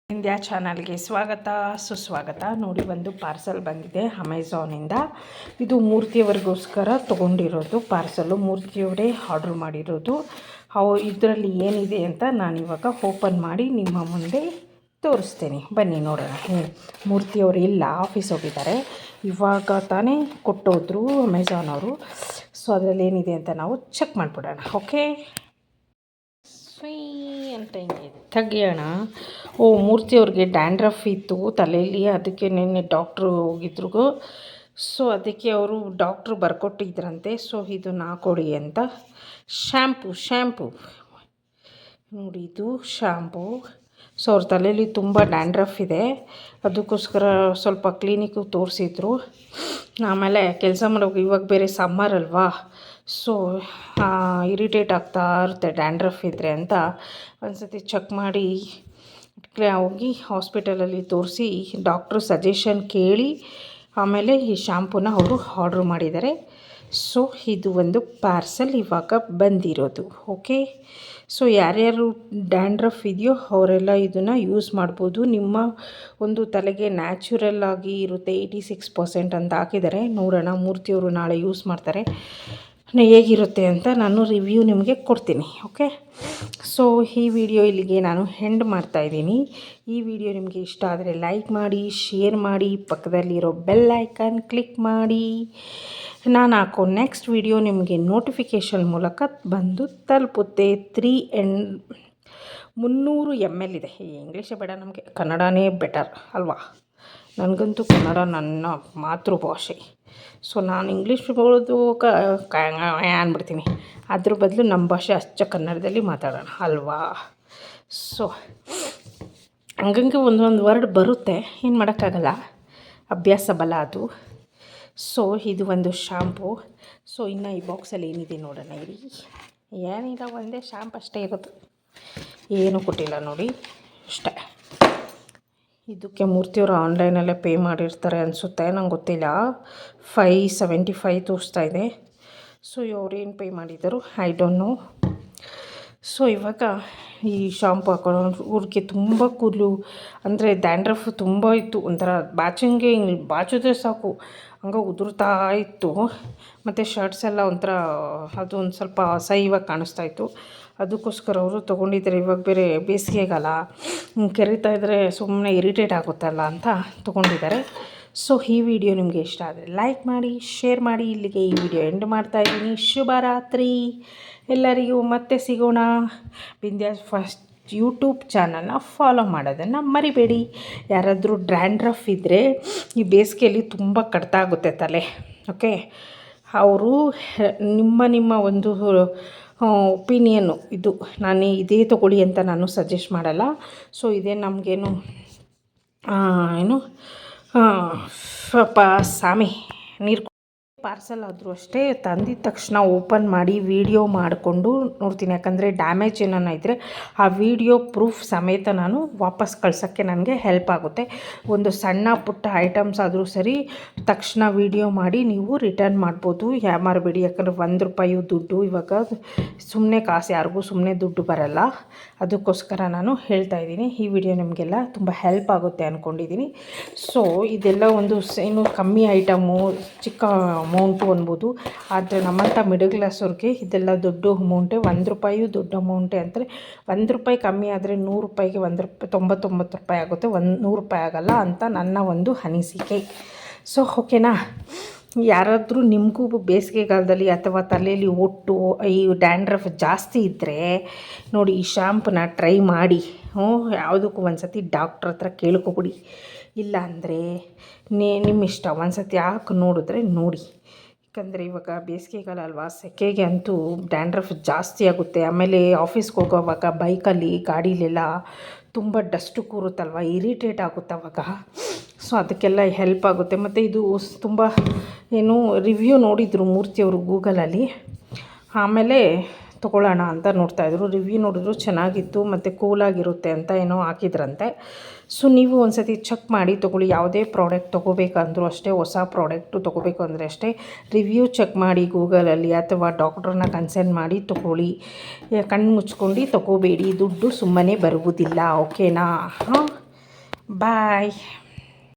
India ಚಾನಲ್ಗೆ ಸ್ವಾಗತ ಸುಸ್ವಾಗತ. ನೋಡಿ, ಒಂದು ಪಾರ್ಸಲ್ ಬಂದಿದೆ ಅಮೆಝಾನಿಂದ. ಇದು ಮೂರ್ತಿಯವರಿಗೋಸ್ಕರ ತೊಗೊಂಡಿರೋದು ಪಾರ್ಸಲು. ಮೂರ್ತಿಯವರೇ ಆರ್ಡ್ರ್ ಮಾಡಿರೋದು. ಇದರಲ್ಲಿ ಏನಿದೆ ಅಂತ ನಾನಿವಾಗ ಓಪನ್ ಮಾಡಿ ನಿಮ್ಮ ಮುಂದೆ ತೋರಿಸ್ತೀನಿ. ಬನ್ನಿ ನೋಡೋಣ. ಮೂರ್ತಿಯವರು ಇಲ್ಲ, ಆಫೀಸ್ ಹೋಗಿದ್ದಾರೆ. ಇವಾಗ ತಾನೇ ಕೊಟ್ಟೋದ್ರು ಅಮೆಝಾನ್ ಅವರು. ಸೊ ಅದರಲ್ಲಿ ಏನಿದೆ ಅಂತ ನಾವು ಚೆಕ್ ಮಾಡಿಬಿಡೋಣ. ಓಕೆ, ಅಂತ ಹಿಂಗೆ ತೆಗಿಯೋಣ. ಮೂರ್ತಿಯವ್ರಿಗೆ ಡ್ಯಾಂಡ್ರಫ್ ಇತ್ತು ತಲೆಯಲ್ಲಿ, ಅದಕ್ಕೆ ನಿನ್ನೆ ಡಾಕ್ಟ್ರು ಹೋಗಿದ್ರು. ಸೊ ಅದಕ್ಕೆ ಅವರು ಡಾಕ್ಟ್ರು ಬರ್ಕೊಟ್ಟಿದ್ರಂತೆ. ಸೊ ಇದನ್ನು ಹಾಕೊಡಿ ಅಂತ. ಶ್ಯಾಂಪು ನೋಡಿ, ಇದು ಶ್ಯಾಂಪು. ಸೊ ಅವ್ರ ತಲೆಯಲ್ಲಿ ತುಂಬ ಡ್ಯಾಂಡ್ರಫ್ ಇದೆ, ಅದಕ್ಕೋಸ್ಕರ ಸ್ವಲ್ಪ ಕ್ಲಿನಿಕ್ಕಿಗೆ ತೋರಿಸಿದ್ರು. ಆಮೇಲೆ ಕೆಲಸ ಮಾಡೋಕೆ ಇವಾಗ ಬೇರೆ ಸಮ್ಮರ್ ಅಲ್ವಾ, ಸೊ ಇರಿಟೇಟ್ ಆಗ್ತಾ ಇರುತ್ತೆ ಡ್ಯಾಂಡ್ರಫ್ ಇದ್ದರೆ ಅಂತ ಒಂದು ಸತಿ ಚೆಕ್ ಮಾಡಿ ಹೋಗಿ ಹಾಸ್ಪಿಟಲಲ್ಲಿ ತೋರಿಸಿ ಡಾಕ್ಟ್ರು ಸಜೆಷನ್ ಕೇಳಿ ಆಮೇಲೆ ಈ ಶ್ಯಾಂಪೂನ ಅವರು ಆರ್ಡ್ರ್ ಮಾಡಿದ್ದಾರೆ. ಸೊ ಇದು ಒಂದು ಪಾರ್ಸಲ್ ಇವಾಗ ಬಂದಿರೋದು. ಓಕೆ, ಸೊ ಯಾರ್ಯಾರು ಡ್ಯಾಂಡ್ರಫ್ ಇದೆಯೋ ಅವರೆಲ್ಲ ಇದನ್ನು ಯೂಸ್ ಮಾಡ್ಬೋದು. ನಿಮ್ಮ ಒಂದು ತಲೆಗೆ ನ್ಯಾಚುರಲ್ ಆಗಿ ಇರುತ್ತೆ. 86% ಅಂತ ಹಾಕಿದ್ದಾರೆ. ನೋಡೋಣ, ಮೂರ್ತಿಯವರು ನಾಳೆ ಯೂಸ್ ಮಾಡ್ತಾರೆ, ಹೇಗಿರುತ್ತೆ ಅಂತ ನಾನು ರಿವ್ಯೂ ನಿಮಗೆ ಕೊಡ್ತೀನಿ. ಓಕೆ, ಸೊ ಈ ವಿಡಿಯೋ ಇಲ್ಲಿಗೆ ನಾನು ಎಂಡ್ ಮಾಡ್ತಾಯಿದ್ದೀನಿ. ಈ ವಿಡಿಯೋ ನಿಮಗೆ ಇಷ್ಟ ಆದರೆ ಲೈಕ್ ಮಾಡಿ, ಶೇರ್ ಮಾಡಿ, ಪಕ್ಕದಲ್ಲಿರೋ ಬೆಲ್ ಐಕಾನ್ ಕ್ಲಿಕ್ ಮಾಡಿ. ನಾನು ಹಾಕೋ ನೆಕ್ಸ್ಟ್ ವಿಡಿಯೋ ನಿಮಗೆ ನೋಟಿಫಿಕೇಷನ್ ಮೂಲಕ ಬಂದು ತಲುಪುತ್ತೆ. 300 ml ಇದೆ. ಈ ಇಂಗ್ಲೀಷೇ ಬೇಡ ನಮಗೆ, ಕನ್ನಡನೇ ಬೆಟರ್ ಅಲ್ವಾ? ನನಗಂತೂ ಕನ್ನಡ ನನ್ನ ಮಾತೃಭಾಷೆ. ಸೊ ನಾನು ಇಂಗ್ಲೀಷ್ ಬರೋದು ಅಂದ್ಬಿಡ್ತೀನಿ. ಅದ್ರ ಬದಲು ನಮ್ಮ ಭಾಷೆ ಅಚ್ಚ ಕನ್ನಡದಲ್ಲಿ ಮಾತಾಡೋಣ ಅಲ್ವಾ? ಸೊ ಹಂಗಂಗೆ ಒಂದೊಂದು ವರ್ಡ್ ಬರುತ್ತೆ, ಏನು ಮಾಡೋಕ್ಕಾಗಲ್ಲ, ಅಭ್ಯಾಸ ಬಲ ಅದು. ಸೊ ಇದು ಒಂದು ಶ್ಯಾಂಪು. ಸೊ ಇನ್ನು ಈ ಬಾಕ್ಸಲ್ಲಿ ಏನಿದೆ ನೋಡೋಣ. ಇರಿ, ಏನಿಲ್ಲ, ಒಂದೇ ಶ್ಯಾಂಪ್ ಅಷ್ಟೇ ಇರೋದು, ಏನೂ ಕೊಟ್ಟಿಲ್ಲ ನೋಡಿ, ಅಷ್ಟೇ. ಇದಕ್ಕೆ ಮೂರ್ತಿಯವರು ಆನ್ಲೈನಲ್ಲೇ ಪೇ ಮಾಡಿರ್ತಾರೆ ಅನಿಸುತ್ತೆ, ನಂಗೆ ಗೊತ್ತಿಲ್ಲ. 575 ತೋರಿಸ್ತಾ ಇದೆ. ಸೊ ಅವ್ರೇನು ಪೇ ಮಾಡಿದರು ಐ ಡೋಂಟ್ ನೋ. ಸೊ ಇವಾಗ ಈ ಶಾಂಪು ಹಾಕೊಳ್ಳೋ ಊರಿಗೆ ತುಂಬ ಕೂದಲು ಅಂದರೆ ಡ್ಯಾಂಡ್ರಫ್ ತುಂಬ ಇತ್ತು. ಒಂಥರ ಬಾಚಂಗೆ ಹಿಂಗೆ ಬಾಚಿದ್ರೆ ಸಾಕು ಹಂಗೆ ಉದುರ್ತಾ ಇತ್ತು. ಮತ್ತು ಶರ್ಟ್ಸ್ ಎಲ್ಲ ಒಂಥರ ಅದು ಒಂದು ಸ್ವಲ್ಪ ಅಸಹ್ಯವಾಗಿ ಕಾಣಿಸ್ತಾ ಇತ್ತು. ಅದಕ್ಕೋಸ್ಕರ ಅವರು ತೊಗೊಂಡಿದ್ದಾರೆ. ಇವಾಗ ಬೇರೆ ಬೇಸಿಗೆಗಾಲ, ಕೆರಿತಾ ಇದ್ದರೆ ಸುಮ್ಮನೆ ಇರಿಟೇಟ್ ಆಗುತ್ತಲ್ಲ ಅಂತ ತೊಗೊಂಡಿದ್ದಾರೆ. ಸೊ ಈ ವಿಡಿಯೋ ನಿಮಗೆ ಇಷ್ಟ ಆದರೆ ಲೈಕ್ ಮಾಡಿ, ಶೇರ್ ಮಾಡಿ. ಇಲ್ಲಿಗೆ ಈ ವಿಡಿಯೋ ಎಂಡ್ ಮಾಡ್ತಾಯಿದ್ದೀನಿ. ಶುಭರಾತ್ರಿ ಎಲ್ಲರಿಗೂ. ಮತ್ತೆ ಸಿಗೋಣ. ಬಿಂದ್ಯಾಸ್ ಫಸ್ಟ್ ಯೂಟ್ಯೂಬ್ ಚಾನಲ್ನ ಫಾಲೋ ಮಾಡೋದನ್ನು ಮರಿಬೇಡಿ. ಯಾರಾದರೂ ಡ್ಯಾಂಡ್ರಫ್ ಇದ್ದರೆ ಈ ಬೇಸಿಗೆಯಲ್ಲಿ ತುಂಬ ಕಡ್ತಾ ಆಗುತ್ತೆ ತಲೆ. ಓಕೆ, ಅವರು ನಿಮ್ಮ ಒಂದು ಒಪಿನಿಯನ್ನು ಇದು, ನಾನು ಇದೇ ತೊಗೊಳ್ಳಿ ಅಂತ ನಾನು ಸಜೆಸ್ಟ್ ಮಾಡಲ್ಲ. ಸೊ ಇದೇ ನಮಗೇನು ಸ್ವಲ್ಪ ಸಾಮಿ ನೀರು ಪಾರ್ಸಲ್ ಆದರೂ ಅಷ್ಟೇ ತಂದಿದ ತಕ್ಷಣ ಓಪನ್ ಮಾಡಿ ವಿಡಿಯೋ ಮಾಡಿಕೊಂಡು ನೋಡ್ತೀನಿ. ಯಾಕಂದರೆ ಡ್ಯಾಮೇಜ್ ಏನಾನ ಇದ್ದರೆ ಆ ವಿಡಿಯೋ ಪ್ರೂಫ್ ಸಮೇತ ನಾನು ವಾಪಸ್ ಕಳ್ಸೋಕ್ಕೆ ನನಗೆ ಹೆಲ್ಪ್ ಆಗುತ್ತೆ. ಒಂದು ಸಣ್ಣ ಪುಟ್ಟ ಐಟಮ್ಸ್ ಆದರೂ ಸರಿ ತಕ್ಷಣ ವಿಡಿಯೋ ಮಾಡಿ ನೀವು ರಿಟರ್ನ್ ಮಾಡ್ಬೋದು. ಮಾರಬೇಡಿ, ಯಾಕಂದರೆ ₹1 ದುಡ್ಡು ಇವಾಗ ಸುಮ್ಮನೆ ಕಾಸು, ಯಾರಿಗೂ ಸುಮ್ಮನೆ ದುಡ್ಡು ಬರಲ್ಲ. ಅದಕ್ಕೋಸ್ಕರ ನಾನು ಹೇಳ್ತಾ ಇದ್ದೀನಿ. ಈ ವಿಡಿಯೋ ನಿಮಗೆಲ್ಲ ತುಂಬ ಹೆಲ್ಪ್ ಆಗುತ್ತೆ ಅಂದ್ಕೊಂಡಿದ್ದೀನಿ. ಸೊ ಇದೆಲ್ಲ ಒಂದು ಏನು ಕಮ್ಮಿ ಐಟಮು, ಚಿಕ್ಕ ಅಮೌಂಟು ಅನ್ಬೋದು. ಆದರೆ ನಮ್ಮಂಥ ಮಿಡಲ್ ಕ್ಲಾಸ್ ಅವ್ರಿಗೆ ಇದೆಲ್ಲ ದೊಡ್ಡ ಅಮೌಂಟೇ. ₹1 ದೊಡ್ಡ ಅಮೌಂಟೇ ಅಂತಾರೆ. ₹1 ಕಮ್ಮಿ ಆದರೆ ₹100ಗೆ ₹99 ಆಗುತ್ತೆ, ₹100 ಆಗಲ್ಲ ಅಂತ ನನ್ನ ಒಂದು ಅನಿಸಿಕೆ. ಸೊ ಓಕೆನಾ? ಯಾರಾದರೂ ನಿಮಗೂ ಬೇಸಿಗೆಗಾಲದಲ್ಲಿ ಅಥವಾ ತಲೆಯಲ್ಲಿ ಒಟ್ಟು ಈ ಡ್ಯಾಂಡ್ರಫ್ ಜಾಸ್ತಿ ಇದ್ದರೆ ನೋಡಿ, ಈ ಶ್ಯಾಂಪನ್ನ ಟ್ರೈ ಮಾಡಿ. ಯಾವುದಕ್ಕೂ ಒಂದು ಸತಿ ಡಾಕ್ಟ್ರ್ ಹತ್ರ ಕೇಳ್ಕೊಬಿಡಿ. ಇಲ್ಲ ಅಂದರೆ ನಿಮ್ಮ ಇಷ್ಟ, ಒಂದು ಸತಿ ಹಾಕಿ ನೋಡಿದ್ರೆ ನೋಡಿ. ಯಾಕಂದರೆ ಇವಾಗ ಬೇಸಿಗೆಗಾಲ ಅಲ್ವಾ, ಸೆಕೆಗೆ ಅಂತೂ ಡ್ಯಾಂಡ್ರಫ್ ಜಾಸ್ತಿ ಆಗುತ್ತೆ. ಆಮೇಲೆ ಆಫೀಸ್ಗೆ ಹೋಗೋವಾಗ ಬೈಕಲ್ಲಿ ಗಾಡೀಲೆಲ್ಲ ತುಂಬ ಡಸ್ಟು ಕೂರುತ್ತಲ್ವ, ಇರಿಟೇಟ್ ಆಗುತ್ತೆ ಅವಾಗ. ಸೊ ಅದಕ್ಕೆಲ್ಲ ಹೆಲ್ಪ್ ಆಗುತ್ತೆ. ಮತ್ತು ಇದು ತುಂಬ ರಿವ್ಯೂ ನೋಡಿದರು ಮೂರ್ತಿಯವರು ಗೂಗಲಲ್ಲಿ. ಆಮೇಲೆ ತೊಗೊಳ್ಳೋಣ ಅಂತ ನೋಡ್ತಾಯಿದ್ರು. ರಿವ್ಯೂ ನೋಡಿದ್ರು ಚೆನ್ನಾಗಿತ್ತು ಮತ್ತು ಕೂಲಾಗಿರುತ್ತೆ ಅಂತ ಏನೋ ಹಾಕಿದ್ರಂತೆ. ಸೊ ನೀವು ಒಂದು ಸತಿ ಚೆಕ್ ಮಾಡಿ ತೊಗೊಳ್ಳಿ. ಯಾವುದೇ ಪ್ರಾಡಕ್ಟ್ ತೊಗೋಬೇಕಂದ್ರೂ ಅಷ್ಟೇ, ಹೊಸ ಪ್ರಾಡಕ್ಟು ತೊಗೋಬೇಕು ಅಂದರೆ ಅಷ್ಟೇ ರಿವ್ಯೂ ಚೆಕ್ ಮಾಡಿ ಗೂಗಲಲ್ಲಿ, ಅಥವಾ ಡಾಕ್ಟ್ರನ್ನ ಕನ್ಸಲ್ಟ್ ಮಾಡಿ ತೊಗೊಳ್ಳಿ. ಕಣ್ಣು ಮುಚ್ಕೊಂಡು ತೊಗೋಬೇಡಿ, ದುಡ್ಡು ಸುಮ್ಮನೆ ಬರುವುದಿಲ್ಲ. ಓಕೆನಾ? ಬಾಯ್.